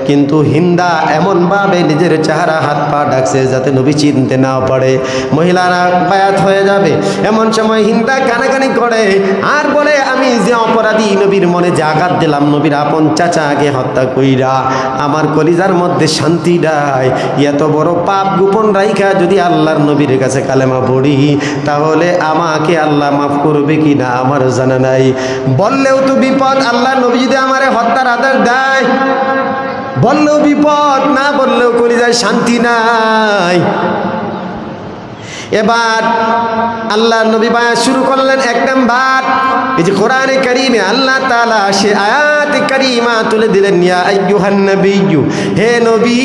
কিন্তু হিন্দা এমন ভাবে নিজের চেহারা হাত পা ডাকছে যাতে নবী চিনতে না পারে। মহিলারা বায়াত হয়ে যাবে, এমন সময় হিন্দা কানাকানি করে আর বলে, আমি যে অপরাধী, নবীর মনে যে আঘাত দিলাম, নবীর আপন চাচাকে হত্যা কইরা আমার কলিজার মধ্যে শান্তি নাই, এত বড় পাপ গোপন রাইখা যদি আল্লাহর নবীর কাছে কালেমা পড়ি তাহলে আমাকে আল্লাহ মাফ করবে কি না আমার জানা নাই। বললেও তো বিপদ, আল্লাহর নবী যদি আমারে হত্যার আদেশ দেয়, বললেও বিপদ, না বললেও কলিজায় শান্তি নাই। এবার আল্লাহ নবী বায়াত শুরু করলেন। এক নাম্বার, এই যে কোরআনে কারীমে আল্লাহ তাআলা সে আয়াত কারীমা তুলে দিলেন, ইয়া আইয়ুহান নাবিয়্যু, হে নবী,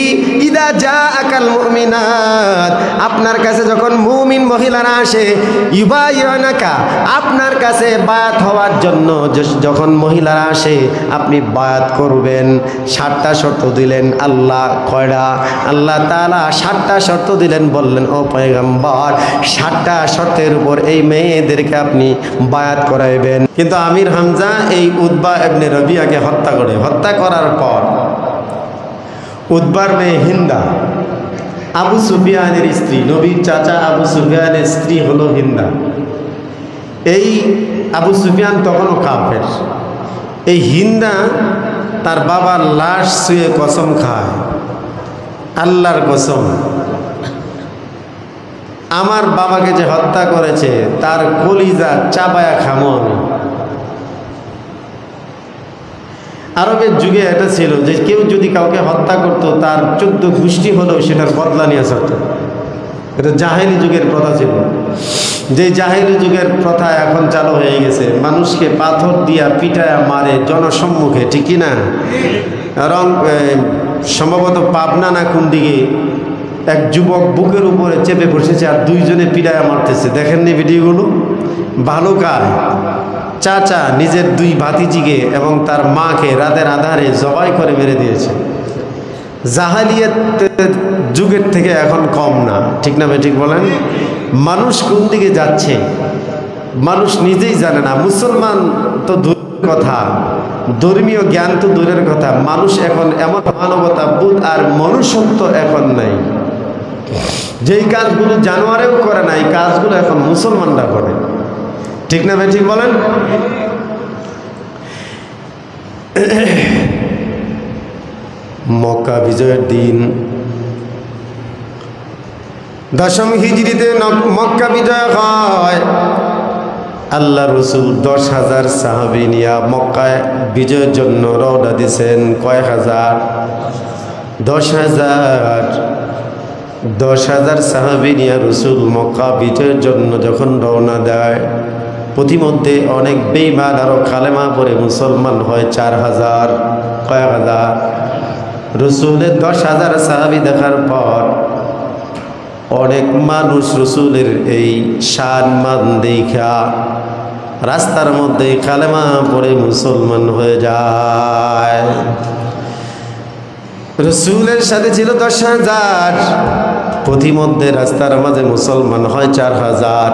ইদা জাআকাল মুমিনাত, আপনার কাছে যখন মুমিন মহিলারা আসে, ইউবাইয়ুনাকা, আপনার কাছে বায়াত হওয়ার জন্য যখন মহিলারা আসে আপনি বায়াত করবেন। 7টা শর্ত দিলেন আল্লাহ। কয়টা? আল্লাহ তাআলা 7টা শর্ত দিলেন। বললেন, ও পয়গম্বর, 7টা শর্তের উপর এই মেয়েদেরকে আপনি বায়াত করাইবেন। কিন্তু আমির হামজা এই উতবা ইবনে রবিয়াকে হত্যা করে। হত্যা করার পর উতবার মেয়ে হিন্দা, আবু সুফিয়ানের স্ত্রী, নবীর চাচা আবু সুফিয়ানের স্ত্রী হলো হিন্দা। এই আবু সুফিয়ান তখনও কাফের। এই হিন্দা তার বাবার লাশ ছুঁয়ে কসম খায়, আল্লাহর কসম, আমার বাবাকে যে হত্যা করেছে তার কলিজা চাবায়া খামো আমি। আরবের যুগে এটা ছিল যে কেউ যদি কাউকে হত্যা করত তার 14 গোষ্ঠী হলেও সেটার বদলা নিয়ে আসত। এটা জাহেলি যুগের প্রথা ছিল। যে জাহেলি যুগের প্রথা এখন চালু হয়ে গেছে, মানুষকে পাথর দিয়া পিটায়া মারে জনসম্মুখে, ঠিক কিনা? এবং সম্ভবত পাবনা না কোন দিকে এক যুবক বুকের উপরে চেপে বসেছে আর 2 জনে পিটায়া মারতেছে। দেখেননি ভিডিওগুলো? ভালো কাজ। চাচা নিজের 2 ভাতিজিকে এবং তার মাকে রাতের আধারে জবাই করে মেরে দিয়েছে। জাহালিয়াত যুগের থেকে এখন কম না, ঠিক না ঠিক বলেন? মানুষ কোন দিকে যাচ্ছে মানুষ নিজেই জানে না। মুসলমান তো দূরের কথা, ধর্মীয় জ্ঞান তো দূরের কথা, মানুষ এখন এমন মানবতা বোধ আর মনুষ্যত্ব এখন নাই। যেই কাজগুলো জানোয়ারেও করে না, এই কাজগুলো এখন মুসলমানরা করে, ঠিক না ঠিক বলেন? মক্কা বিজয়ের দিন 10ম হিজরিতে মক্কা বিজয় হয়। আল্লাহ রসুল 10,000 সাহাবী নিয়ে মক্কায় বিজয়ের জন্য রওনা দিয়েছেন। কয় হাজার? 10,000 সাহাবী নিয়ে রসুল মক্কা বিজয়ের জন্য যখন রওনা দেয়, প্রতিমধ্যে অনেক বেঈমান আরো কালেমা পড়ে মুসলমান হয় 4,000। কয় হাজার? রসুলের 10,000 সাহাবী দেখার পর অনেক মানুষ রসুলের এই শান মান দেখা রাস্তার মধ্যে কালেমা পড়ে মুসলমান হয়ে যায়। রসুলের সাথে ছিল 10,000, প্রতিমধ্যে রাস্তার মাঝে মুসলমান হয় 4,000।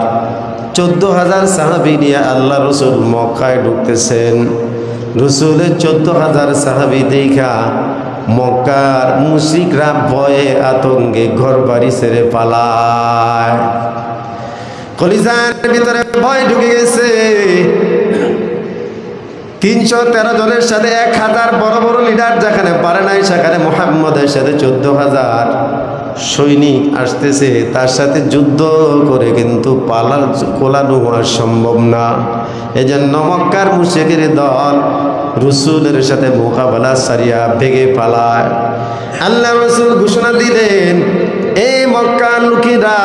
14,000 সাহাবী নিয়ে আল্লাহ রসুল মক্কায় ঢুকতেছেন। রসুলের 14,000 সাহাবী দেখা মক্কার মুশরিকরা ভয়ে আতঙ্কে ঘর বাড়ি ছেড়ে পালায়। কলিজার ভিতরে ভয় ঢুকে গেছে। 313 জনের সাথে 1,000 বড় বড় লিডার যেখানে পারে নাই, সেখানে মুহাম্মদের সাথে 14,000 সৈনিক আসতেছে। তার সাথে যুদ্ধ করে কিন্তু কোলানো হওয়া সম্ভব না। এজন্য মক্কার মুশরিকের দল রসুলের সাথে মোকাবেলা সারিয়া ভেগে পালায়। আল্লাহ রসুল ঘোষণা দিলেন, এই মক্কার লোকেরা,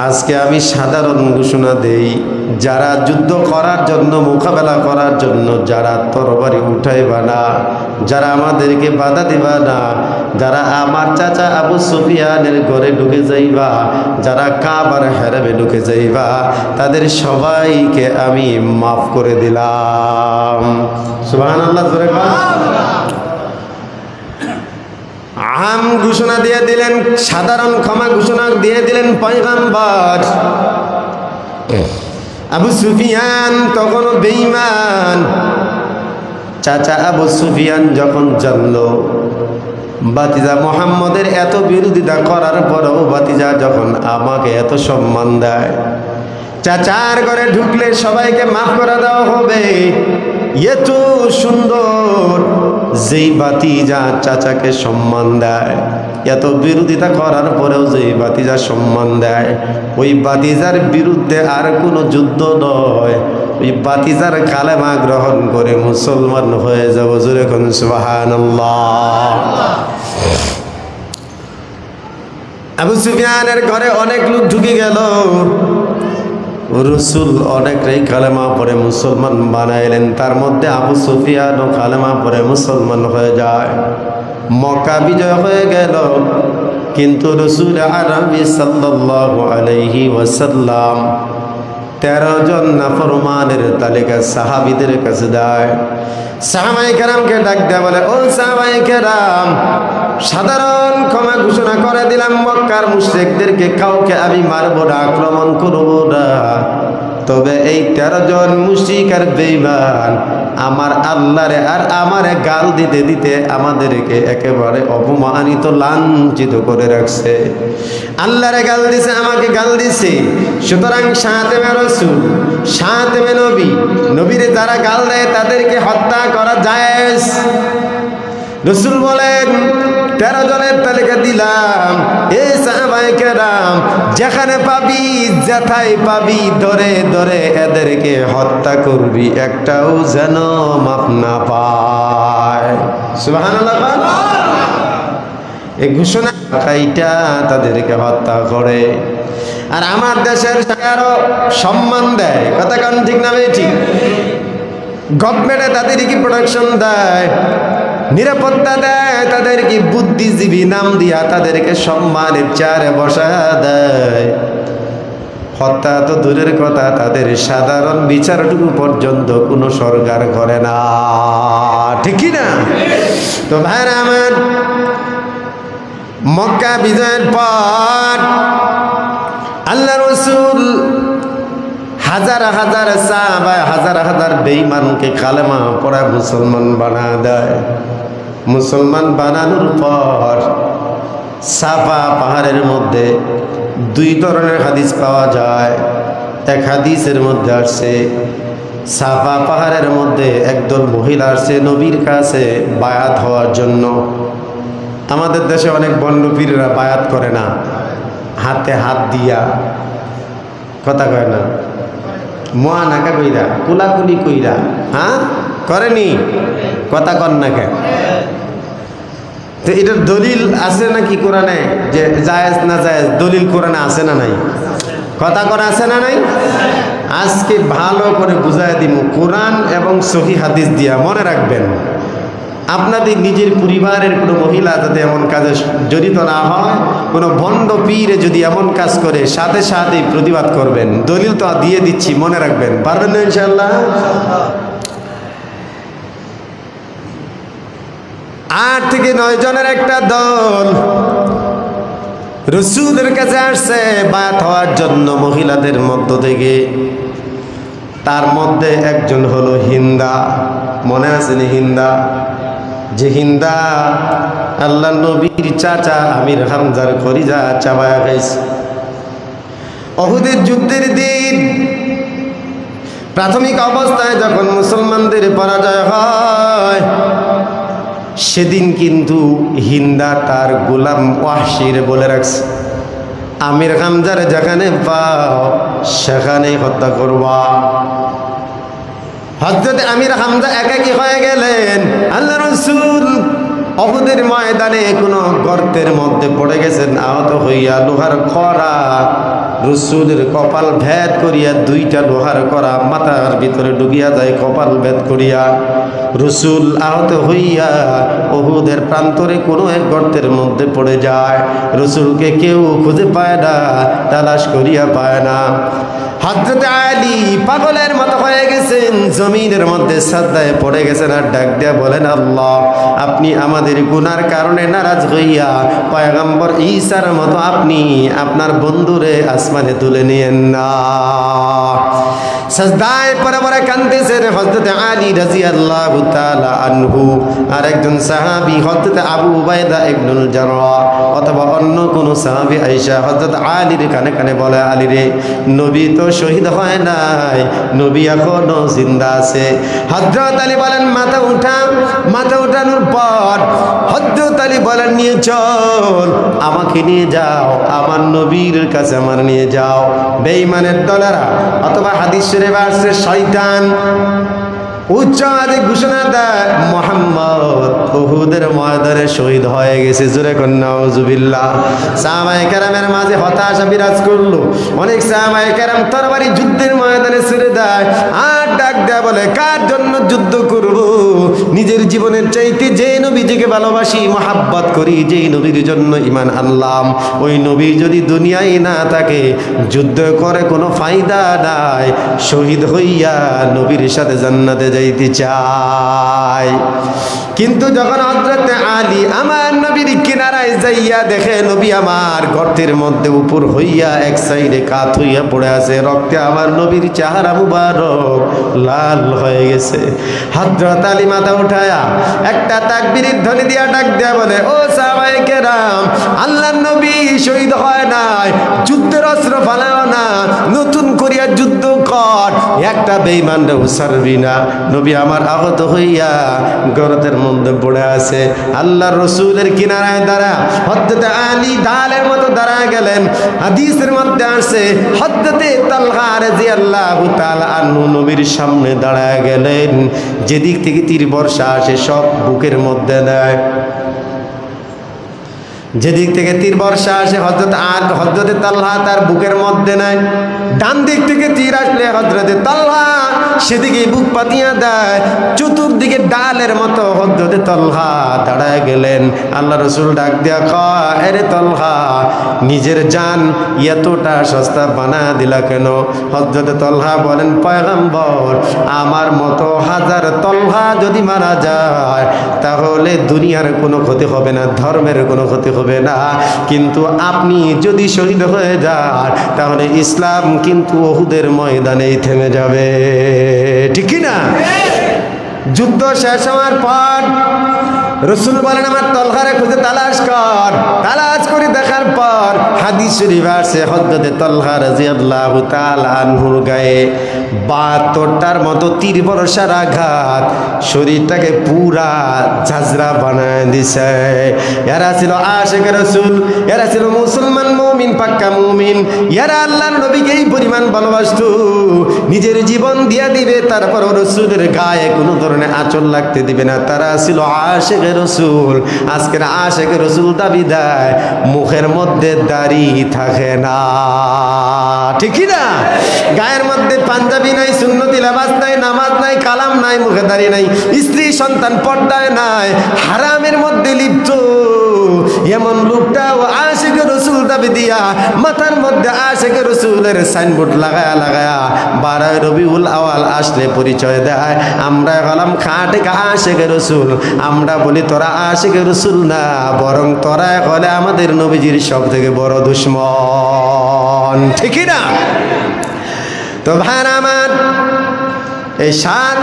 আজকে আমি সাধারণ ঘোষণা দেই, যারা যুদ্ধ করার জন্য, মোকাবেলা করার জন্য যারা তরবারি উঠাইবা না, যারা আমাদেরকে বাধা দিবা না, যারা আমার চাচা আবু সুফিয়ানের ঘরে ঢুকে যাইবা, যারা কাবার হেরাবে ঢুকে যাইবা, তাদের সবাইকে আমি মাফ করে দিলাম। সুবহানাল্লাহ। আম ঘোষণা দিয়ে দিলেন, সাধারণ ক্ষমা ঘোষণা দিয়ে দিলেন পয়গম্বর। আবু সুফিয়ান তখনও বেঈমান, চাচা আবু সুফিয়ান যখন জানলো ভাতিজা মুহাম্মদের এত বিরোধিতা করার পরেও ভাতিজা যখন আমাকে এত সম্মান দেয়, চাচার ঘরে ঢুকলে সবাইকে মাফ করে দেওয়া হবে, এত সুন্দর যেই ভাতিজা চাচাকে সম্মান দেয়, এত বিরোধিতা করার পরেও যেই ভাতিজা সম্মান দেয়, ওই ভাতিজার বিরুদ্ধে আর কোনো যুদ্ধ নয়, ওই ভাতিজার কালেমা গ্রহণ করে মুসলমান হয়ে যাব। জোরে কোন সুবহানাল্লাহ। আবু সুফিয়ানের ঘরে অনেক লোক ঢুকে গেল, রসুল অনেকটাই কালেমা পড়ে মুসলমান বানাইলেন, তার মধ্যে আবু সুফিয়ানও কালেমা পড়ে মুসলমান হয়ে যায়। মক্কা বিজয় হয়ে গেল, কিন্তু রসুল আরবি সাল্লাল্লাহু আলাইহি ওয়াসাল্লাম 13 জন নাফরমানের তালিকা সাহাবীদের কাছে দেয়। সাহাবায়ে কেরামকে ডাক দেয়া বলে, ও সাহাবায়ে কেরাম, সাধারণ ক্ষমা ঘোষণা করে দিলাম, মক্কার মুশরিকদেরকে কাউকে আমি মারব না, আক্রমণ করব না, তবে এই 13 জন মুশরিক আর বেঈমান আমার আল্লাহরে আর আমারে গাল দিতে দিতে আমাদেরকে একেবারে অপমানিত লাঞ্ছিত করে রাখছে। আল্লাহরে গাল দিছে, আমাকে গাল দিছে, সুতরাং শাতেমে রাসূল, শাতেমে নবী, নবীরে যারা গাল দেয় তাদেরকে হত্যা করা জায়েজ। রাসূল বলেন 13 জনের তালিকা দিলাম, এ সাহাবায়ে কেরাম, যেখানে পাবি যেথায় পাবি ধরে ধরে এদেরকে হত্যা করবি, একটাও যেন মাপ না পায়। সুবহানাল্লাহ। এই ঘোষণা কাইটা তাদেরকে হত্যা করে। আর আমার দেশের আরো সম্মান দেয়, কথা কান ঠিক না ঠিক? গভর্নমেন্টে তাদেরকে প্রোটেকশন দেয়, নিরাপত্তা দেয়, তাদেরকে বুদ্ধিজীবী নাম দিয়া তাদেরকে সম্মানের চেয়ারে বসা দেয়। হত্যা তো দূরের কথা, তাদের সাধারণ বিচারটুকু পর্যন্ত কোনো সরকার করে না, ঠিক না? তো ভাইরা আমার, মক্কা বিজয়ের পর আল্লাহ রাসূল হাজার হাজার সাহাবা, হাজার হাজার বেঈমানকে কালেমা পড়া মুসলমান বানা দেয়। মুসলমান বানানোর পর সাফা পাহাড়ের মধ্যে 2 ধরনের হাদিস পাওয়া যায়। এক হাদিসের মধ্যে আসছে সাফা পাহাড়ের মধ্যে একদল মহিলা আসছে নবীর কাছে বায়াত হওয়ার জন্য। আমাদের দেশে অনেক বন্ড পীররা বায়াত করে না, হাতে হাত দিয়া, কথা কয় না, মোয়ানাকা কইরা, কুলাকুলি কইরা, হ্যাঁ করেনি, কথা কর না কেন? তো এটার দলিল আছে নাকি কোরআনে যে জায়েজ না জায়েজ? দলিল কোরআনে আছে না নাই? কথা কর আছে না নাই? আজকে ভালো করে বুঝাই দিব কোরআন এবং সহিহ হাদিস দিয়া। মনে রাখবেন, আপনাদের নিজের পরিবারের কোনো মহিলা যাতে এমন কাজে জড়িত না হয়, কোনো ভণ্ড পীরে যদি এমন কাজ করে সাথে সাথেই প্রতিবাদ করবেন। দলিল তো দিয়ে দিচ্ছি, মনে রাখবেন। পারবেন না ইনশাআল্লাহ? 8 থেকে 9 জনের একটা দল রাসূলের কাছে আসছে বায়াত হওয়ার জন্য মহিলাদের মধ্য থেকে। তার মধ্যে একজন হলো হিন্দা। মনে আছে না হিন্দা? যে হিন্দা আল্লাহ নবীর চাচা আমির হামজার খরিজা চাবায়া খাইছে। উহুদের যুদ্ধের দিন প্রাথমিক অবস্থায় যখন মুসলমানদের পরাজয় হয়, সেদিন কিন্তু হিন্দা তার গোলাম ওয়াহশির বলে রাখছে, আমির হামজার যেখানে পাও সেখানেই হত্যা করবা। হযরত আমির হামজা একাকী হয়ে গেলেন। আল্লাহ রাসূল উহুদের ময়দানে কোনো গর্তের মধ্যে পড়ে গেছেন, আহত হইয়া লোহার কড়া রাসূলের কপাল ভেদ করিয়া, 2টা লোহার কড়া মাথার ভিতরে ঢুকিয়া যায় কপাল ভেদ করিয়া। রাসূল আহত হইয়া উহুদের প্রান্তরে কোনো এক গর্তের মধ্যে পড়ে যায়। রাসূলকে কেউ খুঁজে পায় না, তালাশ করিয়া পায় না। হযরত আলী পাগলের মতো হয়ে গেছেন, জমিনের মধ্যে সাজদায় পড়ে গেছেন আর ডাক দিয়া বলেন, আল্লাহ, আপনি আমাদের গুনার কারণে নারাজ হইয়া পয়গম্বর ঈসার মতো আপনি আপনার বন্ধুরে আসমানে তুলে নিয়েন না। সাজদায় পড়ে পড়ে কাঁদতেছেন হযরত আলী রাদিয়াল্লাহু তাআলা আনহু, আর একজন সাহাবী হযরত আবু উবাইদা ইবনুল জাররাহ অথবা অন্য কোন সাহাবী আয়েশা হযরত আলীর কানে কানে বলে, আলী রে, নবী তো শহীদ হয় নাই, নবী এখনো জিন্দা আছে। হযরত আলী বলেন মাথা উঠা। মাথা উঠানোর পর হযরত আলী বলেন নিয়ে চল, আমাকে নিয়ে যাও, আমার নবীর কাছে আমার নিয়ে যাও। বেঈমানের দলেরা অথবা হাদিস শরীফে আসছে শয়তান উচ্চ আওয়াজে ঘোষণা দেয় মুহাম্মদ উহুদের ময়দানে শহীদ হয়ে গেছে। জোরে কোন নাউজুবিল্লাহ। সাহাবায়ে কেরামের মাঝে হতাশা বিরাজ করলো। অনেক সাহাবায়ে কেরাম তরবারি যুদ্ধের ময়দানে ছেড়ে দেয় আর ডাক দেয় বলে, কার জন্য যুদ্ধ করব? নিজের জীবনের চাইতে যে নবীজিকে ভালোবাসি, মহাব্বত করি, যেই নবীর জন্য ঈমান আনলাম, ওই নবী যদি দুনিয়ায় না থাকে, যুদ্ধ করে কোনো ফায়দা নাই, শহীদ হইয়া নবীর সাথে জান্নাতে যাইতে চাই। কিন্তু যখন হযরত আলী আমার নবীর কিনারায় যাইয়া দেখে নবী আমার গর্তের মধ্যে উপর হইয়া এক সাইডে কাত হইয়া পড়ে আছে, রক্তে আমার নবীর চেহারা মুবারক লাল হয়ে গেছে। হযরত আলী মাথা উঠায়া একটা তাকবীরের ধ্বনি দিয়া ডাক দেয়া বলে, ও সাহাবায়ে কেরাম, আল্লাহর নবী শহীদ হয় নাই, যুদ্ধের অস্ত্র ফালাও না, নতুন করিয়া যুদ্ধ কর, একটা বেঈমানরাও ছাড়বি না। নবী আমার আহত হইয়া গর্তের মধ্যে পড়ে আছে। আল্লাহর রাসূলের কিনারায় দাঁড়া হযরত আলী ঢালের মতো দাঁড়ায় গেলেন। হাদিসের মধ্যে আছে হযরত তালহা রাদিয়াল্লাহু তাআলা আনহু নবীর সামনে দাঁড়ায় গেলেন। যেদিক থেকে তীর বর্ষা আসে সব বুকের মধ্যে দেয়, যেদিক থেকে তীর বর্ষা আসে হযরত তালহা তার বুকের মধ্যে নাই। ডান দিক থেকে তীর আসলে হযরত তালহা সেদিকে বুক পাতিয়া দেয়। চতুর্দিকে ডালের মতো হযরত তালহা দাঁড়ায় গেলেন। আল্লাহ রাসূল ডাক দিয়া কয়, আরে তালহা, নিজের জান এতটা সস্তা বানা দিলা কেন? হযরত তালহা বলেন, পয়গম্বর, আমার মতো হাজার তালহা যদি মারা যায় তাহলে দুনিয়ার কোনো ক্ষতি হবে না, ধর্মের কোনো ক্ষতি হবে না, কিন্তু আপনি যদি শহীদ হয়ে যান তাহলে ইসলাম কিন্তু উহুদের ময়দানেই থেমে যাবে। ঠিক না? যুদ্ধ শেষ হওয়ার পর রাসূল বলেন, আমার তলহারে খুঁজে তালাশ কর। তালাশ করে দেখার পর হাদিস শরীফে আছে হযরত তালহা রাদিয়াল্লাহু তাআলা আনহুর গায়ে ৭২টার মতো তীর বর্ষার আঘাত শরীরটাকে পুরা ঝাঁঝরা বানায় দিছে। এরা ছিল আশিকে রাসূল, এরা ছিল মুসলমান মুমিন, পাক্কা মুমিন। এরা আল্লাহর নবীকে এই পরিমাণ ভালোবাসতো, নিজের জীবন দিয়া দিবে, তারপর রাসূলের গায়ে কোনো ধরনের আঁচল লাগতে দিবে না। তারা ছিল আশিকে রাসূল। আজকের আশিকে রাসূল দাবি দেয় মুখের মধ্যে দাড়ি থাকে না, ঠিক না? গায়ের মধ্যে পাঞ্জাবি নাই, সুন্নতি লেবাস নাই, নামাজ নাই, কালাম নাই, মুখে দাড়ি নাই, স্ত্রী সন্তান পর্দায় নাই, হারামের মধ্যে লিপ্ত। এমন লোকটাও আশিকে রাসূল দাবি দিয়া মাথার মধ্যে আশিকে রাসূলের সাইনবোর্ড লাগায়া লাগায়া 12 রবিউল আওয়াল আসলে পরিচয় দেয়, আমরা হলাম খাঁটি আশিকে রাসূল। আমরা বলি তোরা আশিকে রাসূল না, বরং তোরা হলে আমাদের নবীজির সব থেকে বড় দুশমন, ঠিক না? তো ভাইরা আমার, এই সাত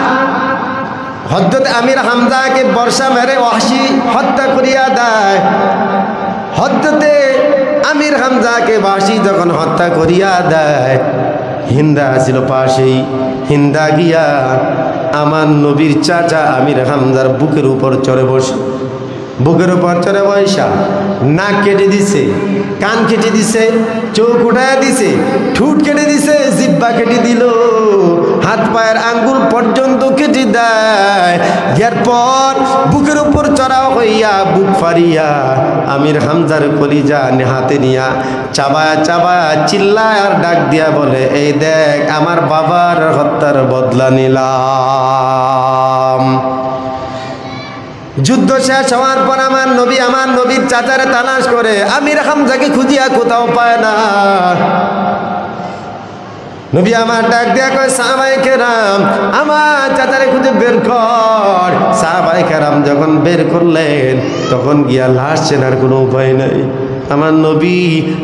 হযরত আমির হামজাকে বর্ষা মেরে ওয়াহশী হত্যা করিয়া দেয়। হযরত আমির হামজাকে ওয়াহশী যখন হত্যা করিয়া দেয়, হিন্দা ছিল পাশেই। হিন্দা গিয়া আমার নবীর চাচা আমির হামজার বুকের উপর চড়ে বসে, বুকের উপর চড়ে বসা নাক কেটে দিছে, কান কেটে দিছে, চোখ উঠায় দিছে, ঠুট কেটে দিছে, জিহ্বা কেটে দিল, হাত পায়ের আঙ্গুল পর্যন্ত কেটে দেয়। এরপর বুকের উপর চড়া হইয়া বুক ফাড়িয়া আমির হামজার কলিজা হাতে নিয়া চাবায়া চাবায়া চিল্লায় আর ডাক দিয়া বলে, এই দেখ আমার বাবার হত্যার বদলা নিলাম। যুদ্ধ শেষ হওয়ার পর আমার নবীর চাচারে তালাশ করে আমির হামজাকে খুঁজিয়া কোথাও পায় না। নবী আমার ডাক দিয়া কয়, সাহাবায়ে কেরাম আমার চাচারে খুঁজে বের কর। সাহাবায়ে কেরাম যখন বের করলেন তখন গিয়া লাশ চেনার কোনো উপায় নাই। আমার নবী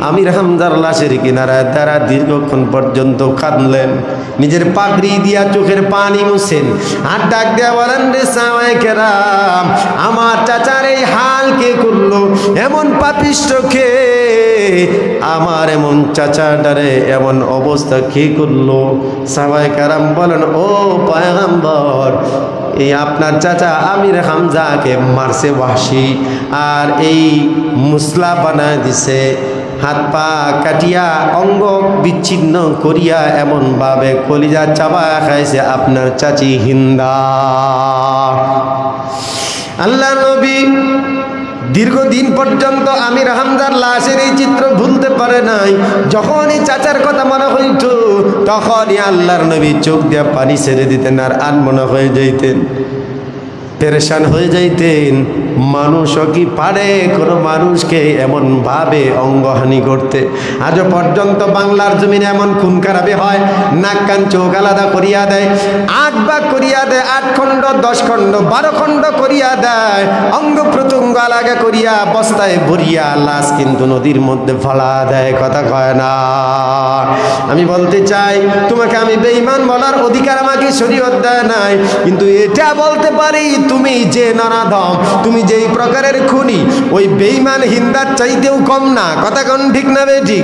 আমির হামজার লাশের কিনারায় দ্বারা দীর্ঘক্ষণ পর্যন্ত কাঁদলেন, নিজের পাগড়ি দিয়া চোখের পানি মুছেন, আর ডাক দেয়া বলেন, রে সাহাবায়ে কেরাম, আমার চাচার এই হাল কে করলো? এমন পাপিষ্ঠ কে? আমার এমন চাচাটারে এমন অবস্থা কে করলো? সাহাবায়ে কেরাম বলেন, ও পয়গম্বর, এই আপনার চাচা আমির হামজাকে মারছে ওয়াহশী, আর এই মুসলা বানায় দিছে, হাত পা কাটিয়া অঙ্গ বিচ্ছিন্ন করিয়া এমন ভাবে কলিজা চাবা খাইছে আপনার চাচি হিন্দা। আল্লাহ নবী দীর্ঘদিন পর্যন্ত আমির হামজার লাশের এই চিত্র ভুলতে পারে নাই। যখনই চাচার কথা মনে হইত, তখনই আল্লাহর নবী চোখ দিয়া পানি ছেড়ে দিতেন, আর আনমনা হয়ে যাইতেন, পেরেশান হয়ে যাইতেন। মানুষও কি পারে কোনো মানুষকে এমন ভাবে অঙ্গহানি করতে? আজও পর্যন্ত বাংলার জমিনে এমন খুন খারাপি হয়, নাক কান চোখ আলাদা করিয়া দেয়, 8 ভাগ করিয়া দেয়, 8 খণ্ড 10 খণ্ড 12 খণ্ড করিয়া দেয়, অঙ্গ প্রত্যঙ্গ আলাদা করিয়া বস্তায় ভরিয়া লাশ কিন্তু নদীর মধ্যে ফেলা দেয়। কথা কয় না। আমি বলতে চাই, তোমাকে আমি বেঈমান বলার অধিকার আমাকে শরীয়ত দেয় নাই, কিন্তু এটা বলতে পারি তুমি যে নরাধম, তুমি যেই প্রকারের খুনি, ওই বেঈমান হিন্দার চাইতেও কম না। কথা কোন ঠিক না বেঠিক?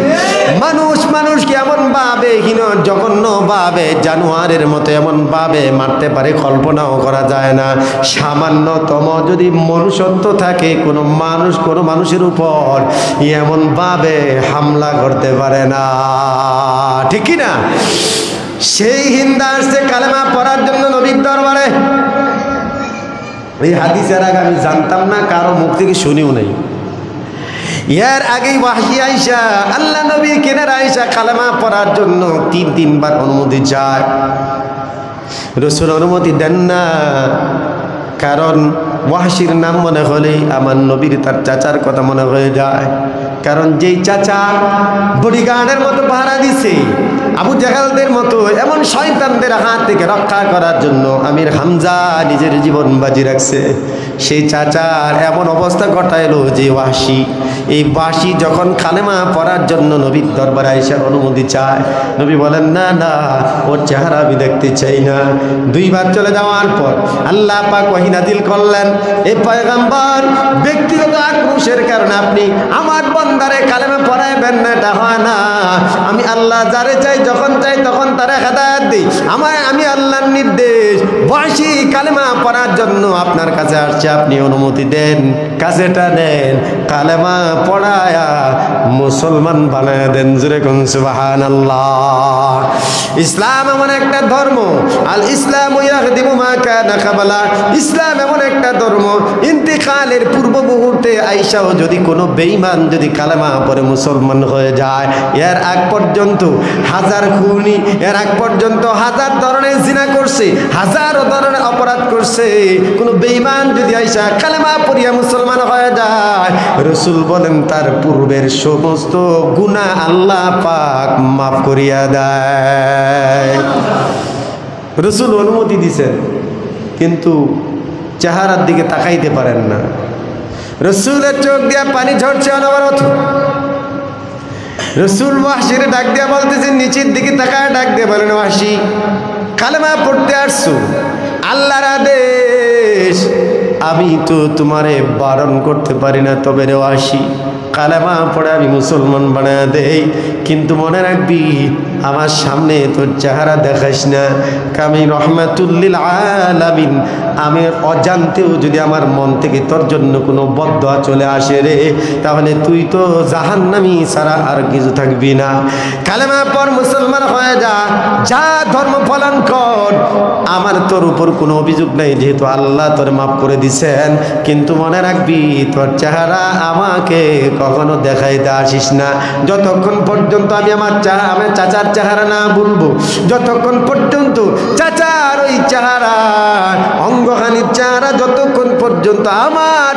মানুষকে এমন ভাবে হীন জঘন্য ভাবে জানোয়ারের মতো এমন ভাবে মারতে পারে, কল্পনাও করা যায় না। সামান্যতম যদি মনুষ্যত্ব থাকে, কোনো মানুষের উপর এমন ভাবে হামলা করতে পারে না, ঠিক কি না? সেই হিন্দা আসছে কালেমা পড়ার জন্য নবীর দরবারে। এই হাদিসের আগে আমি জানতাম না, কারো মুখ থেকে শুনিও নাই। এর আগেই ওয়াহী আয়েশা, আল্লাহ নবী কেনার আয়েশা কালেমা পড়ার জন্য 3 বার অনুমতি চায়, রাসূল অনুমতি দেন না। কারণ ওয়াহশীর নাম মনে হলেই আমার নবীর তার চাচার কথা মনে হয়ে যায়। কারণ যেই চাচা বডিগার্ডের মতো পাহারা দিছে, আবু জাহালদের মতো এমন শয়তানদের হাত থেকে রক্ষা করার জন্য আমির হামজা নিজের জীবন বাজি রাখছে, সেই চাচার এমন অবস্থা ঘটাইলো যে ওয়াহশী, এই ওয়াহশী যখন কালেমা পড়ার জন্য নবীর দরবারে আয়েশা অনুমতি চায়, নবী বলেন, না না, ওর চেহারা আমি দেখতে চাই না। 2 বার চলে যাওয়ার পর আল্লাহ পাক ওহী নাযিল করলেন, এই পয়গম্বর, ব্যক্তিগত আক্রোশের কারণে আপনি আমার বান্দারে কালেমা পড়াইবেন না, এটা হয় না। আমি আল্লাহ যারে চাই, যখন চাই তখন তারে হেদায়েত দিই। আমি আল্লাহর নির্দেশ, ওয়াহশী কালেমা পড়ার জন্য আপনার কাছে আসছে, আপনি অনুমতি দেন, কাছেটা নেন, কালেমা পড়ায়া মুসলমান বানায় দেন। জোরে কোন সুবহানাল্লাহ। ইসলাম এমন একটা ধর্ম, আল ইসলাম ইয়াহদিমু মা কানা কাবলা, ইসলাম এমন একটা ধর্ম, ইন্তিকালের পূর্ব মুহূর্তে আয়েশাও যদি কোনো বেঈমান যদি কালেমা পড়ে মুসলমান হয়ে যায়, এর আগ পর্যন্ত 1000 খুনি, এর আগ পর্যন্ত 1000 ধরনের জিনা করছে, 1000 ধরনের অপরাধ করছে, কোনো বেঈমান যদি আয়েশা কালেমা পড়িয়া মুসলমান হয়ে যায়, রাসূল বলেন তার পূর্বের সমস্ত গুনাহ আল্লাহ পাক মাফ করিয়া দেয়। রাসূল অনুমতি দিয়েছেন, কিন্তু চেহারার দিকে তাকাইতে পারেন না। রাসূলের চোখ দিয়া পানি ঝরছে অনবরত। রাসূল ওয়াহশীরে ডাক দিয়া বলতেছেন, নিচের দিকে তাকায় ডাক দিয়ে বলেন, ওয়াহশী, কালেমা পড়তে আসছো, আল্লাহর আদেশ, আমি তো তোমারে বারণ করতে পারি না, তবে রে ওয়াহশী, কালেমা পড়ে আমি মুসলমান বানায় দেই, কিন্তু মনে রাখবি আমার সামনে তোর চেহারা দেখাস না। আমি রহমাতুল লিল আলামিন, আমি অজান্তেও যদি আমার মন থেকে তোর জন্য কোনো বদদোয়া চলে আসে রে, তাহলে তুই তো জাহান্নামী ছাড়া আর কিছু থাকবি না। কালেমা পড়, মুসলমান হয়ে যা, যা ধর্ম পালন কর, আমার তোর উপর কোনো অভিযোগ নাই, যেহেতু আল্লাহ তোর মাফ করে দিছেন। কিন্তু মনে রাখবি তোর চেহারা আমাকে কখনো দেখাইতে আসিস না। যতক্ষণ পর্যন্ত আমি আমার চাচার চেহারা না বলবো, যতক্ষণ পর্যন্ত চাচার ওই চেহারা, অঙ্গহানির চেহারা যতক্ষণ পর্যন্ত আমার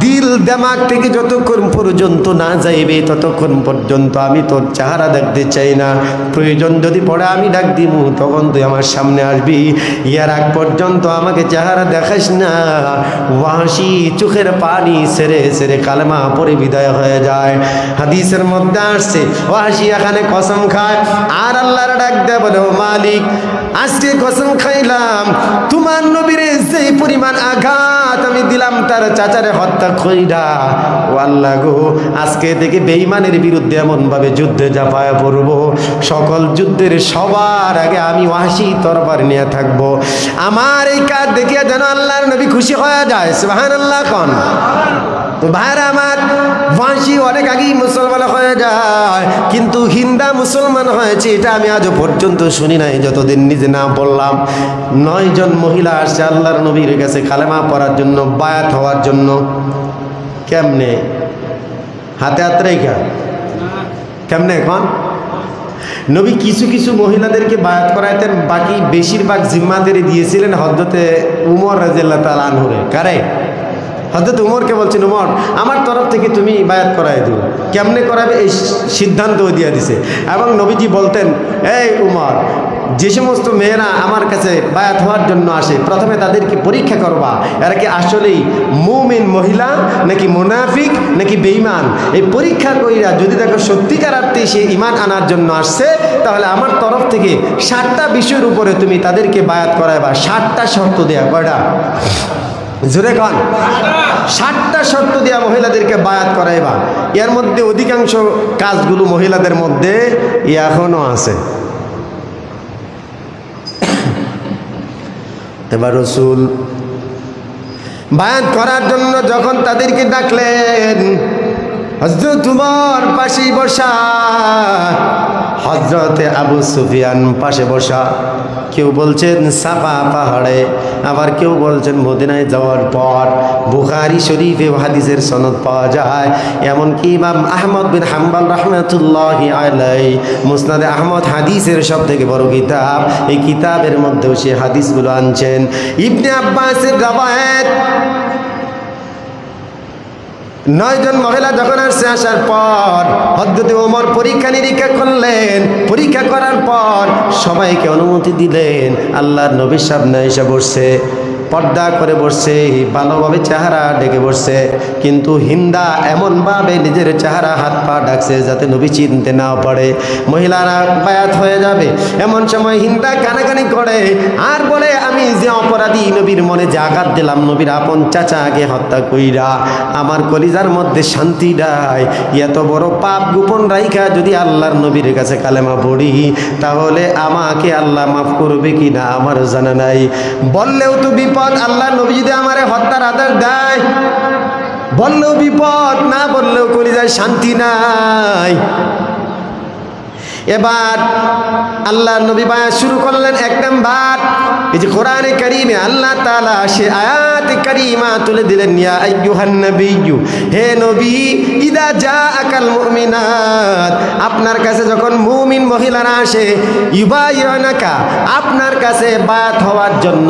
দিল দেমাগ থেকে যতক্ষণ পর্যন্ত না যাইবে ততক্ষণ পর্যন্ত আমি তোর চেহারা দেখতে চাই না। প্রয়োজন যদি পড়ে আমি ডাক দিব, তখন তুই আমার সামনে আসবি। ইয়ার আগ পর্যন্ত আমাকে চেহারা দেখাস না। ওয়াহশী চোখের পানি সেরে সেরে কালেমা পড়ে বিদায় হয়ে যায়। হাদিসের মধ্যে আসছে ওয়াহশী এখানে কসম খায় আর আল্লাহর ডাক দেয়, বলে ও মালিক, আজকে কসম খাইলাম তোমার নবীর যেই পরিমাণ আঘাত আমি দিলাম তার চাচারে হত্যা কইরা, ও আল্লাহ গো, আজকে থেকে বেঈমানের বিরুদ্ধে এমনভাবে যুদ্ধে ঝাঁপায় পড়ব, সকল যুদ্ধের সবার আগে আমি ওয়াহশী তরবারি নিয়ে থাকবো। আমার এই কাজ দেখিয়া যেন আল্লাহর নবী খুশি হয়ে যায়। সুবহানাল্লাহ কোন তো ভাইরা আমার, ওয়াহশী অনেক আগেই মুসলমান হয়ে যায়, কিন্তু হিন্দা মুসলমান হয়েছে এটা আমি আজও পর্যন্ত শুনি নাই যতদিন নিজে না বললাম। 9 জন মহিলা আসছে আল্লাহর নবীর কাছে কালেমা পড়ার জন্য, বায়াত হওয়ার জন্য। কেমনে? হাতে হাত রেখা? কেমনে? এখন নবী কিছু কিছু মহিলাদেরকে বায়াত করাইতেন, বাকি বেশিরভাগ জিম্মাদারি দিয়েছিলেন হযরতে উমর রাদিয়াল্লাহু তাআলা আনহুরে। কারে? হযরত উমরকে বলছেন, উমর আমার তরফ থেকে তুমি বায়াত করাই দিও। কেমনে করাবে এই সিদ্ধান্তও দিয়ে দিছে। এবং নবীজি বলতেন, এই উমর, যে সমস্ত মেয়েরা আমার কাছে বায়াত হওয়ার জন্য আসে প্রথমে তাদেরকে পরীক্ষা করবা, এরা কি আসলেই মুমিন মহিলা নাকি মুনাফিক নাকি বেঈমান। এই পরীক্ষা কইরা যদি দেখো সত্যিকার অর্থে সে ঈমান আনার জন্য আসছে, তাহলে আমার তরফ থেকে 7টা বিষয়ের উপরে তুমি তাদেরকে বায়াত করাইবা। 7টা শর্ত দেয়া। কয়টা? জোরে কন। 7টা শর্ত দেয়া মহিলাদেরকে বায়াত করাইবা। এর মধ্যে অধিকাংশ কাজগুলো মহিলাদের মধ্যে এখনো আছে। এবার রাসূল বায়াত করার জন্য যখন তাদেরকে ডাকলেন, হযরত উমর পাশে বসা, হযরতে আবু সুফিয়ান পাশে বসা। কেউ বলছেন সাফা পাহাড়ে, আবার কেউ বলছেন মদিনায় যাওয়ার পর। বুখারী শরীফে হাদিসের সনদ পাওয়া যায়। এমনকি ইমাম আহমদ বিন হাম্বল রাহমাতুল্লাহি আলাইহি মুসনাদে আহমদ হাদিসের সব থেকে বড় কিতাব, এই কিতাবের মধ্যেও সে হাদিসগুলো আনছেন। ইবনে আব্বাসের রওয়ায়াত, 9 জন মহিলা যখন আসছে, আসার পর হযরত ওমর পরীক্ষা নিরীক্ষা করলেন। পরীক্ষা করার পর সবাইকে অনুমতি দিলেন। আল্লাহর নবীর সামনে এসে বসছে, পর্দা করে বসছে, ভালোভাবে চেহারা ঢেকে বসছে। কিন্তু হিন্দা এমনভাবে নিজের চেহারা হাত পা ডাকছে যাতে নবী চিনতে না পারে। মহিলারা বায়াত হয়ে যাবে, এমন সময় হিন্দা কানাকানি করে আর বলে, আমি যে অপরাধী, নবীর মনে যে আঘাত দিলাম, নবীর আপন চাচাকে হত্যা কইরা আমার কলিজার মধ্যে শান্তি নাই। এত বড় পাপ গোপন রাইখা যদি আল্লাহর নবীর কাছে কালেমা পড়ি, তাহলে আমাকে আল্লাহ মাফ করবে কিনা আমার জানা নাই। বললেও তো বিপদ, আল্লাহ নবী যদি আমারে হত্যার আদেশ দেয়, বললেও বিপদ, না বললেও কলিজায় শান্তি নাই। এবার আল্লাহ নবী বায়াত শুরু করলেন। 1 নাম্বার, এই যে কোরআনে কারীমে আল্লাহ তাআলা সে আয়াত কারীমা তুলে দিলেন, ইয়া আইয়ুহান নাবিয়্যু, হে নবী, ইদা জাআকাল মুমিনাত, আপনার কাছে যখন মুমিন মহিলারা আসে, ইউবাইয়ুনাকা, আপনার কাছে বায়াত হওয়ার জন্য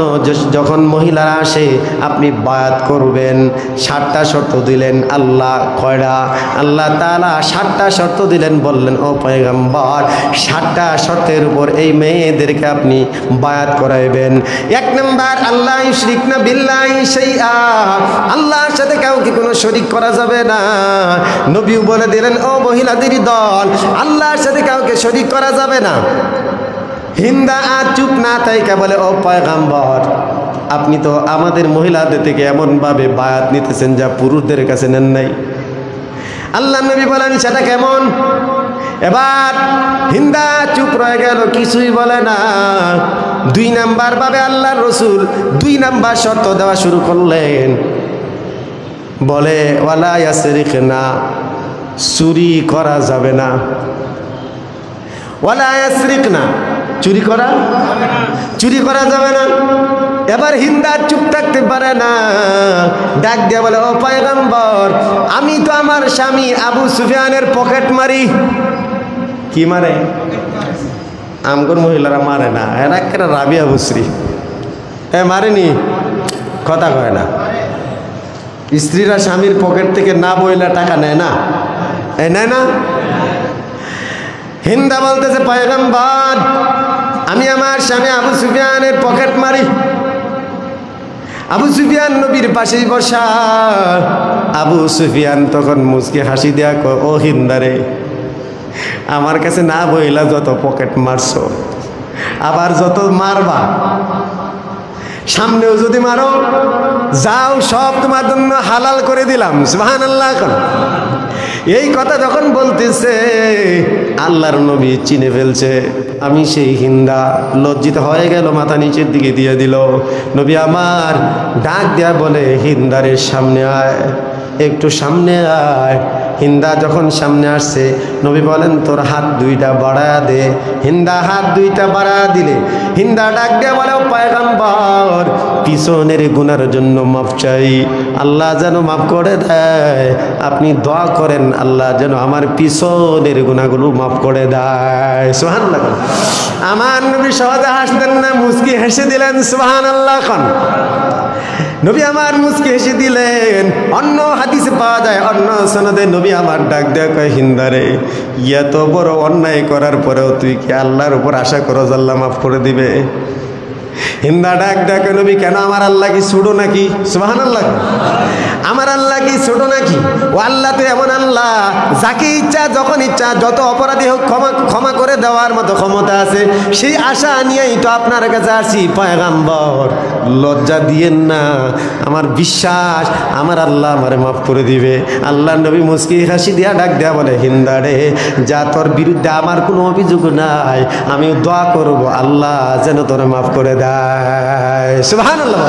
যখন মহিলারা আসে আপনি বায়াত করবেন। 7টা শর্ত দিলেন আল্লাহ। কয়টা? আল্লাহ তাআলা 7টা শর্ত দিলেন। বললেন, ও পয়গম্বর, 7টা শর্তের উপর এই মেয়েদেরকে আপনি বায়াত করাইবেন। 1 নাম্বার, আল্লাহ ইউশরিকনা বিল্লাহি শাইআ, আল্লাহর সাথে কাউকে কোনো শরীক করা যাবে না। নবীও বলে দিলেন, ও মহিলাদের দল, আল্লাহর সাথে কাউকে শরীক করা যাবে না। হিন্দা আর চুপ না থাইকা বলে, ও পয়গম্বর, আপনি তো আমাদের মহিলাদের থেকে এমনভাবে বায়াত নিতেছেন যা পুরুষদের কাছে নেন নাই। আল্লাহ নবী বলেন, সেটা কেমন? এবার হিন্দা চুপ রয়ে গেল, কিছুই বলে না। 2 নাম্বার ভাবে আল্লাহর রাসূল 2 নাম্বার শর্ত দেওয়া শুরু করলেন। বলে, ওয়ালা ইয়াসরিকনা, চুরি করা যাবে না। ওয়ালা ইয়াসরিকনা, চুরি করা যাবে না। এবার হিন্দা চুপ থাকতে পারে না, ডাক দিয়ে বলে, ও পয়গম্বর, আমি তো আমার স্বামী আবু সুফিয়ানের পকেট মারি। কি মারে? আমগর মহিলারা মারে না, এরা একটা রাবিয়া বুসরি, মারেনি, কথা কয় না। স্ত্রীরা স্বামীর পকেট থেকে না বইলা টাকা নেয় না, নেয় না? হিন্দা বলতেছে পয়গম্বর আমি আমার স্বামী আবু সুফিয়ানের পকেট মারি। আবু সুফিয়ান নবীর পাশেই বসা। আবু সুফিয়ান তখন মুচকি হাসি দেয়া কয়, ও হিন্দারে, আমার কাছে না বইলা যত পকেট মারছো, আবার যত মারবা, সামনেও যদি মারো যাও, সব তোমার জন্য হালাল করে দিলাম। সুবহানাল্লাহ। এই কথা যখন বলতেছে আল্লাহর নবী চিনে ফেলছে আমি সেই হিন্দা। লজ্জিত হয়ে গেল, মাথা নিচের দিকে দিয়ে দিল। নবী আমার ডাক দেয়া বলে, হিন্দারে সামনে আয়, একটু সামনে আয়। হিন্দা যখন সামনে আসছে নবী বলেন তোর হাত দুইটা বাড়ায়া দে। হিন্দা হাত দুইটা বাড়ায়া দিলে হিন্দা ডাক দেয়া বলে, পয়গম্বর পিছনের গুনার জন্য মাফ চাই, আল্লাহ যেন মাফ করে দেয়। আপনি দোয়া করেন আল্লাহ যেন আমার পিছনের গুনাহগুলো মাফ করে দেয়। সুবহানাল্লাহ। আমার নবী সহজে হাসতেন না, মুচকি হেসে দিলেন। সুবহানাল্লাহ। নবী আমার মুচকি হেসে দিলেন। অন্য হাদিসে পাওয়া যায়, অন্য সনদে নবী আমার ডাক দেয়া কয়, হিন্দারে এত বড় অন্যায় করার পরেও তুই কি আল্লাহর উপর আশা করো আল্লাহ মাফ করে দিবে? হিন্দা ডাক দেয়া কয়, নবী কেন, আমার আল্লাহ কি ছোট নাকি? সুবহানাল্লাহ। আমার আল্লাহ কি ছোট নাকি? ও আল্লাহ তো এমন আল্লাহ যাকে ইচ্ছা যখন ইচ্ছা যত অপরাধী হোক ক্ষমা করে দেওয়ার মতো ক্ষমতা আছে। সেই আশা নিয়েই তো আপনার কাছে আসি পয়গম্বর, লজ্জা দিয়েন না, আমার বিশ্বাস আমার আল্লাহ আমারে মাফ করে দিবে। আল্লাহ নবী মুচকি হাসি দিয়া ডাক দেয়া বলে, হিন্দারে যা, তোর বিরুদ্ধে আমার কোনো অভিযোগ নাই, আমি দোয়া করব আল্লাহ যেন তোরে মাফ করে দেয়। সুবহানাল্লাহ।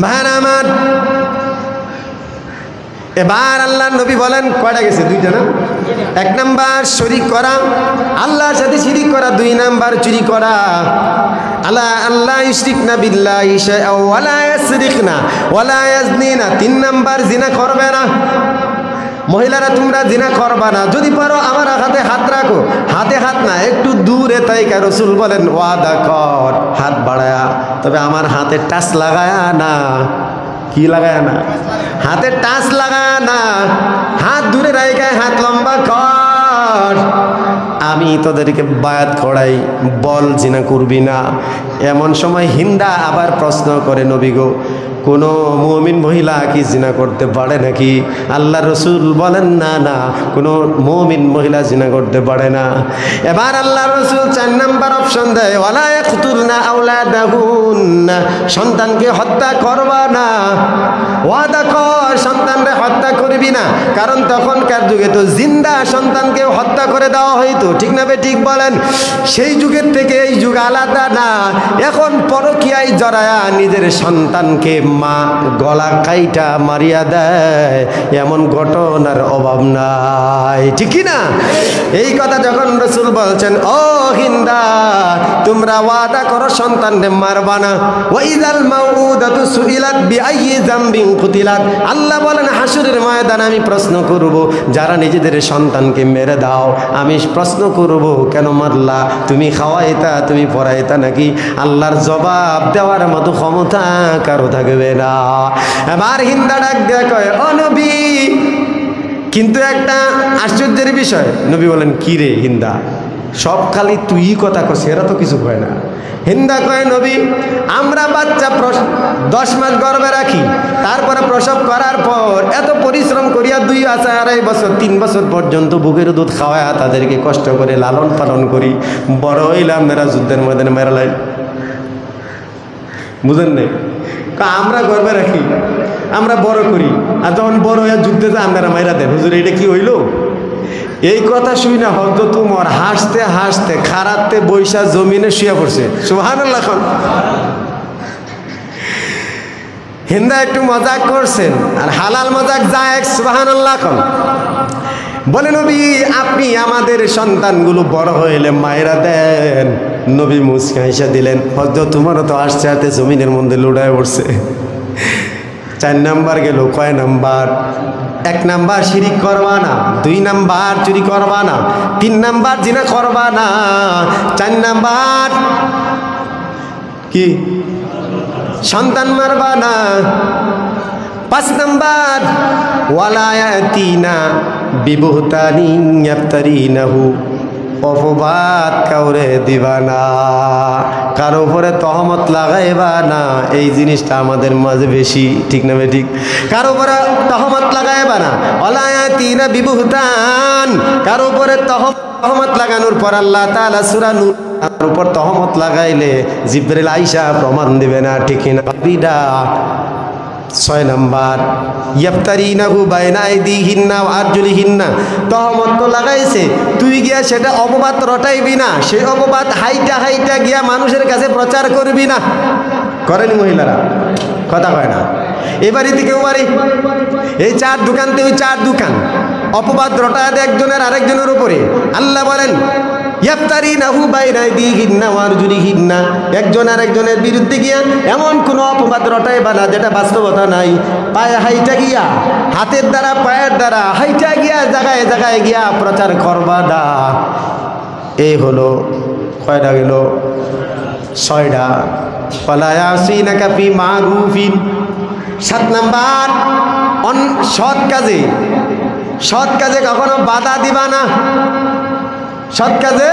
ভাইরা আমার, এবার আল্লাহ নবী বলেন কয়টা গেছে? দুইটা না? এক নাম্বার শরীক করা, আল্লাহর সাথে শিরিক করা। দুই নাম্বার চুরি করা। আল্লাহ ইশরিকনা বিল্লাহি শাইআ ওয়ালা ইয়াসরিকনা ওয়ালা ইয়াজনিনা। তিন নাম্বার জিনা করবে না। মহিলারা তোমরা জিনা করবা না, যদি পারো আমার হাতে হাত রাখো। হাতে হাত না, একটু দূরে তাইকা রাসূল বলেন ওয়াদা কর হাত বাড়ায়া, তবে আমার হাতে টাচ লাগায়া না। কি লাগায় না? হাতে টাচ লাগায় না, হাত দূরে রাইখা হাত লম্বা কর। আমি তোদেরকে বায়াত করাই, বল জিনা করবি না। এমন সময় হিন্দা আবার প্রশ্ন করে, নবী গো, কোনো মুমিন মহিলা কি জিনা করতে পারে নাকি? আল্লাহ রসুল বলেন না না, কোনো মুমিন মহিলা জিনা করতে পারে না। এবার আল্লাহ রসুল 4 নাম্বার অপশন দেয়, ওয়ালা ইয়াকতুলনা আওলাদাহুন্না, সন্তানকে হত্যা করবা না। ওয়াদা কর সন্তানকে হত্যা করবি না, কারণ তখনকার যুগে তো জিন্দা সন্তানকে হত্যা করে দেওয়া হইতো, ঠিক না বে ঠিক বলেন? সেই যুগের থেকে এই যুগ আলাদা না। এখন পরকীয়ায় জড়ায়া নিজের সন্তানকে মা গলা কাইটা মারিয়া দেয়, এমন ঘটনার অভাব নাই, ঠিক না? এই কথা যখন রাসূল বলছেন, ও হিন্দা তোমরা ওয়াদা করো সন্তানকে মারবা না। ওয়াইযাল মাউউদাতু সুইলাত বিআইয়ি যামবিন কুতিলাত, আল্লাহ বলেন হাসরের ময়দানে আমি প্রশ্ন করব, যারা নিজেদের সন্তানকে মেরে দাও আমি প্রশ্ন করব কেন মারলা? তুমি খাওয়াইতা, তুমি পড়াইতা নাকি? আল্লাহর জবাব দেওয়ার মতো ক্ষমতা কারো থাকবে না। এবার হিন্দা ডাক দেয়া কয়, ও নবী, কিন্তু একটা আশ্চর্যের বিষয়। নবী বলেন, কি রে হিন্দা, সব খালি তুই কথা কস, এরা তো কিছু কয় না। হিন্দা কয়, নবী আমরা বাচ্চা 10 মাস গর্ভে রাখি, তারপরে প্রসব করার পর এত পরিশ্রম করিয়া 2 আড়াই বছর 3 বছর পর্যন্ত বুকের দুধ খাওয়ায়া তাদেরকে কষ্ট করে লালন পালন করি, বড় হইলাম মেরা যুদ্ধের ময়দানে মেরালাই। বুঝেন নাই? আমরা গর্বে রাখি, আমরা বড় করি, আর যখন বড় হইয়া যুদ্ধে যায় আমরা মাইরা দেন। হুজুর এটা কি হইল? এই কথা শুই না হজরত উমর হাসতে হাসতে খারাতে বৈশা জমিনে শুয়ে পড়ছে। সুবহানাল্লাহ। হিন্দা একটু মজাক করছেন, আর হালাল মজাক যায়। সুবহানাল্লাহ। বলে, নবী আপনি আমাদের সন্তানগুলো বড় হইলে মায়েরা দেন। নবী মুচকি হাসিয়া দিলেন, হজরত উমর তো আসছে হাতে জমিনের মধ্যে লুড়ায় পড়ছে। 4 নাম্বার গেল। কয় নাম্বার? 1 নাম্বার শিরিক করবা না, 2 নাম্বার চুরি করবা না, 3 নাম্বার জিনা করবা না, 4 নাম্বার কি? সন্তান মারবা না। 5 নাম্বার ওয়ালা ইয়াতিনা বিবুহতানিন ইয়াফতারিনাহু, অপবাদ কাউরে দিবা না, কারো উপরে তহমত লাগাইবা না। এই জিনিসটা আমাদের মাঝে বেশি, ঠিক না বে ঠিক? কারো উপরে তহমত লাগাইবা না। ওয়ালা ইয়াতিনা বিবুহতান, কারো উপরে তহমত লাগানোর পর আল্লাহ তাআলা সূরা নূর তার উপর তহমত লাগাইলে জিবরিল আইসা প্রমাণ দিবে না, ঠিক না? 6 নাম্বার ইয়াফতারিনাহু বাইনা আইদিহিন্না ওয়া আরজুলিহিন্না, তহমত তো লাগাইছে, তুই গিয়া সেটা অপবাদ রটাইবি না, সেই অপবাদ হাইটা হাইটা গিয়া মানুষের কাছে প্রচার করবি না। করেন মহিলারা? কথা কয় না। এবারই থেকে ওবারই এই 4 দোকানতে ওই 4 দোকান অপবাদ রটায় দেয় একজনের আরেকজনের উপরে। আল্লাহ বলেন ইয়াফতারিনাহু বাইনা আইদিহিন্না ওয়া আরজুলিহিন্না, একজন আরেকজনের বিরুদ্ধে গিয়া এমন কোনো অপবাদ রটাইবা না যেটা বাস্তবতা নাই। পায়ে হাইটা গিয়া, হাতের দ্বারা পায়ের দ্বারা হাইটা গিয়া জায়গায় জায়গায় গিয়া প্রচার করবা না। এই হলো কয়টা গেল? 6টা। ওয়ালা ইয়াসিনাকা ফি মারুফিন। 7 নাম্বার সৎ কাজে কখনো বাধা দিবা না, সৎ কাজে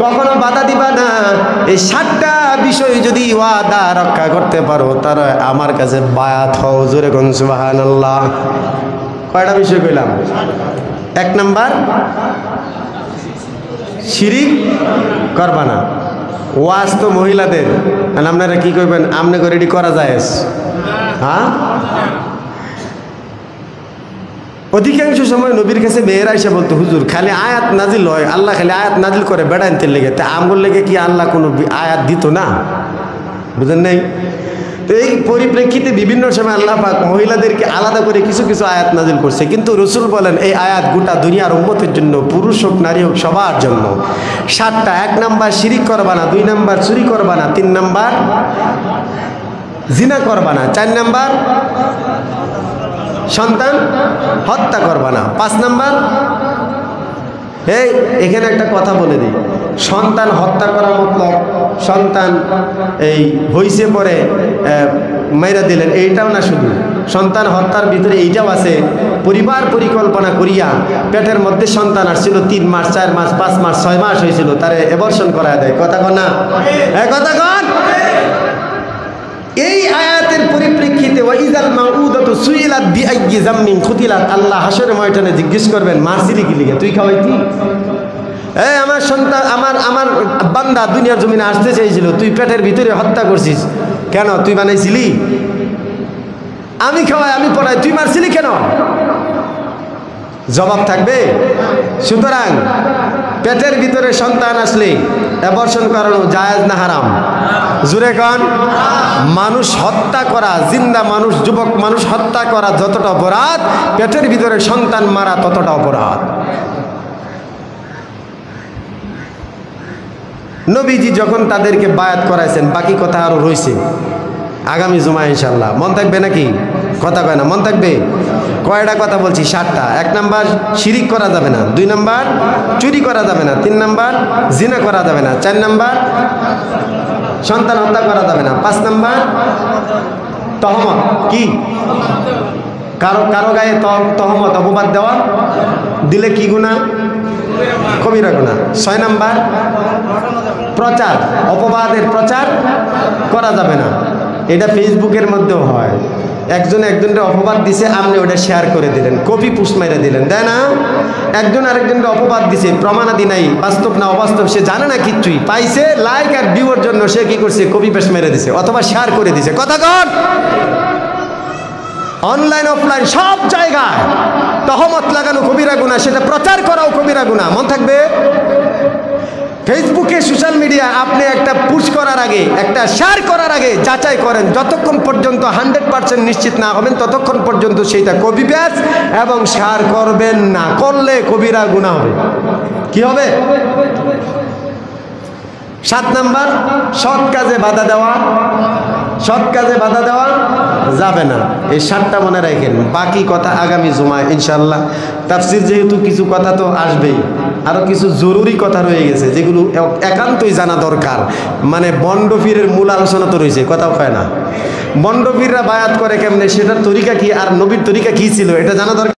কখনো বাধা দিবা না। এই 7টা বিষয় যদি ওয়াদা রক্ষা করতে পারো তারা আমার কাছে বায়াত হও। জোরে কোন সুবহানাল্লাহ। কয়টা বিষয় কইলাম? 1 নাম্বার শিরিক করবা না। ওয়াজ তো মহিলাদের, আপনারা কি করবেন? আমনে করে রেডি করা যায়? হ্যাঁ, অধিকাংশ সময় নবীর কাছে মেয়েরা এসে বলতো, হুজুর খালি আয়াত নাজিল হয়, আল্লাহ খালি আয়াত নাজিল করে বেড়াইতে লেগে, তা আমগুর লেগে কি আল্লাহ কোনো আয়াত দিত না? বুঝেন নাই? তো এই পরিপ্রেক্ষিতে বিভিন্ন সময় আল্লাহ পাক মহিলাদেরকে আলাদা করে কিছু কিছু আয়াত নাজিল করছে, কিন্তু রসুল বলেন এই আয়াত গোটা দুনিয়ার উম্মতের জন্য, পুরুষ হোক নারী হোক সবার জন্য। 7টা। 1 নাম্বার শিরিক করবা না, 2 নাম্বার চুরি করবা না, 3 নাম্বার জিনা করবা না, 4 নাম্বার সন্তান হত্যা করবা না, 5 নাম্বার এখানে একটা কথা বলে দিই, সন্তান হত্যা করা মতলব সন্তান এই হইছে পরে মাইরা দিলেন এইটাও না, শুধু সন্তান হত্যার ভিতরে এইটাও আছে, পরিবার পরিকল্পনা করিয়া পেটের মধ্যে সন্তান আসছিল 3 মাস 4 মাস 5 মাস 6 মাস হয়েছিল, তারে অ্যাবর্শন করা দেয়। কথা কন না? কথা কন। এই আয়াতের পরিপ্রেক্ষিতে ওয়াইজাল মাউউদাতু সুইলাত বিআইয়ি যামমিন কুতিলাত, আল্লাহ হাসরের ময়দানে জিজ্ঞেস করবেন মারছিলি কি লিগে? তুই খাওয়াইতি? আমার সন্তান আমার বান্দা দুনিয়ার জমিনে আসতে চাইছিল, তুই পেটের ভিতরে হত্যা করছিস কেন? তুই বানাইছিলি? আমি খাওয়াই, আমি পড়াই, তুই মারছিলি কেন? জবাব থাকবে। সুতরাং পেটের ভিতরে সন্তান আসলে অ্যাবর্শন করানো জায়েজ না হারাম? জুরে কন। মানুষ হত্যা করা, জিন্দা মানুষ, যুবক মানুষ হত্যা করা যতটা অপরাধ, পেটের ভিতরে সন্তান মারা ততটা অপরাধ। নবীজি যখন তাদেরকে বায়াত করাইছেন, বাকি কথা আরো রয়েছে আগামী জুমা ইনশাল্লাহ। মন থাকবে নাকি? কথা কয় না? মন থাকবে? কয়টা কথা বলছি? 7টা। 1 নাম্বার শিরিক করা যাবে না, 2 নাম্বার চুরি করা যাবে না, 3 নাম্বার জিনা করা যাবে না, 4 নাম্বার সন্তান হত্যা করা যাবে না, 5 নাম্বার তহমত কি কারো কারো গায়ে তহমত অপবাদ দেওয়া, দিলে কি গুনাহ? কবিরা গুনাহ। 6 নাম্বার প্রচার, অপবাদের প্রচার করা যাবে না। এটা ফেসবুকের মধ্যেও হয়, একজন একজনকে অপবাদ দিছে, আপনি ওটা শেয়ার করে দিলেন, কপি পুস্ট মেরে দিলেন, তাই না? একজন আরেকজনকে অপবাদ দিছে, প্রমাণাদি নাই, বাস্তব না অবাস্তব সে জানে না কিচ্ছুই, পাইছে লাইক আর ভিউর জন্য সে কি করছে? কপি পেস্ট মেরে দিছে অথবা শেয়ার করে দিছে। কথা কন। অনলাইন অফলাইন সব জায়গায় তহমত লাগানো কবিরা গুনাহ, সেটা প্রচার করাও কবিরা গুনাহ। মন থাকবে? ফেসবুকে সোশ্যাল মিডিয়া আপনি একটা পুস্ট করার আগে, একটা শেয়ার করার আগে যাচাই করেন, যতক্ষণ পর্যন্ত 100% নিশ্চিত না হবেন ততক্ষণ পর্যন্ত সেইটা কপি পেস্ট এবং শেয়ার করবেন না, করলে কবিরা গুনাহ হবে। কি হবে? 7 নাম্বার সৎ কাজে বাধা দেওয়া, সৎ কাজে বাধা দেওয়া যাবে না। এই 7টা মনে রাখেন, বাকি কথা আগামী জুমায় ইনশাআল্লাহ। তাফসীর যেহেতু কিছু কথা তো আসবেই, আরও কিছু জরুরি কথা রয়ে গেছে যেগুলো একান্তই জানা দরকার। মানে বন্ড পীরের মূল আলোচনা তো রয়েছে, কথাও হয় না। বন্ড পীররা বায়াত করে কেমনে, সেটার তরিকা কি আর নবীর তরিকা কি ছিল এটা জানা দরকার।